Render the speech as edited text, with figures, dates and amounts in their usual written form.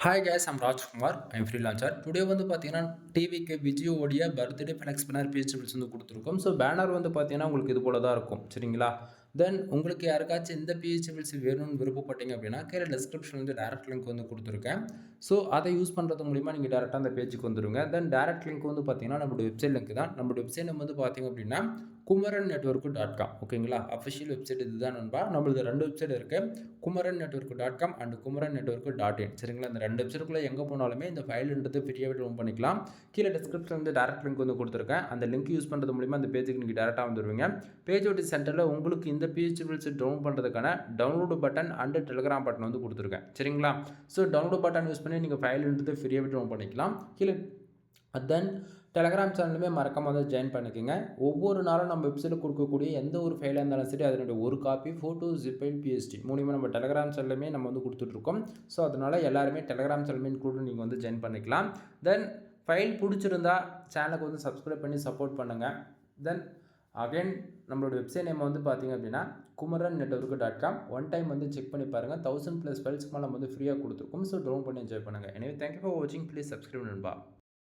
Hi guys I'm Rajkumar I'm freelancer. Today வந்து பார்த்தீங்கன்னா டிவிக்கு விஜயோடைய பர்த்டே ஃப்ளெக்ஸ் பேனர் பிஹெச்எபிள்ஸ் வந்து கொடுத்துருக்கோம். ஸோ பேனர் வந்து பார்த்தீங்கன்னா உங்களுக்கு இது போல தான் இருக்கும். சரிங்களா? தென் உங்களுக்கு யாருக்காச்சும் இந்த பிஹெச்எபிள்ஸ் வேணும்னு விருப்பப்பட்டீங்க அப்படின்னா கீழே டிஸ்கிரிப்ஷன் வந்து டேரக்ட் லிங்க் வந்து கொடுத்துருக்கேன். ஸோ அதை யூஸ் பண்ணுறது மூலிமா நீங்கள் டேரெக்டாக அந்த பேஜுக்கு வந்துடுங்க. தென் டேரக்ட் லிங்க் வந்து பார்த்தீங்கன்னா நம்மளோட வெப்சைட் லிங்க் தான். நம்மளோட வெப்சைட் நம்ம வந்து பார்த்தீங்க அப்படின்னா குமரன் நெட்வொர்க்கு.com. ஓகேங்களா? அஃபிஷியல் வெப்சைட் இதுதான் நண்பா. நம்மளுக்கு 2 வெப்சைட் இருக்குது. குமரன் நெட்வொர்க்கு.com அண்ட் குமரன் நெட்வொர்க்கு.in. சரிங்களா? இந்த 2 வெப்சைட்டுக்குள்ளே எங்கே போனாலுமே இந்த ஃபைல்ன்றது ஃப்ரீயாகவே டவுன் பண்ணிக்கலாம். கீழே டிஸ்கிரிப்ஷன் வந்து டேரக்ட் லிங்க் வந்து கொடுத்துருக்கேன். அந்த லிங்க் யூஸ் பண்ணுறது மூலிமா அந்த பேஜுக்கு நீங்கள் டேரெக்டாக வந்துடுவீங்க. பேஜோட சென்டரில் உங்களுக்கு இந்த பிஹெச்எபிள்ஸ் டவுன் பண்ணுறதுக்கான download button and Telegram button வந்து கொடுத்துருக்கேன். சரிங்களா? ஸோ டவுன்லோட் பட்டன் யூஸ் பண்ணி நீங்கள் ஃபைல்ன்றது ஃப்ரீயாகவே டவுன் பண்ணிக்கலாம். கீழே தென் டெலகிராம் சேனலுமே மறக்காம வந்து ஜாயின் பண்ணிக்கோங்க. ஒவ்வொரு நாளும் நம்ம வெப்சைட்டில் கொடுக்கக்கூடிய எந்த ஒரு ஃபைலாக இருந்தாலும் சரி அதனுடைய ஒரு copy photo zip file PSD மூலியமாக நம்ம டெலகிராம் சேனலுமே நம்ம வந்து கொடுத்துட்ருக்கோம். ஸோ அதனால் எல்லாருமே டெலகிராம் சேனலுமே கூட நீங்கள் வந்து ஜாயின் பண்ணிக்கலாம். தென் ஃபைல் பிடிச்சிருந்தா சேனலுக்கு வந்து சப்ஸ்கிரைப் பண்ணி சப்போர்ட் பண்ணுங்கள். தென் அகைன் நம்மளோட வெப்சைட் நேம் வந்து பார்த்தீங்க அப்படின்னா குமரன் நெட்வொர்க்கு.com. ஒன் டைம் வந்து செக் பண்ணி பாருங்கள். 1000+ ஃபைல்ஸ்க்கு மேலே நம்ம வந்து ஃப்ரீயாக கொடுத்துருக்கோம். ஸோ டவுன் பண்ணி என்ஜாய் பண்ணுங்கள். எனவே தேங்க்யூ ஃபார் வாட்சிங். ப்ளீஸ் சப்ஸ்கிரைப் நண்பா.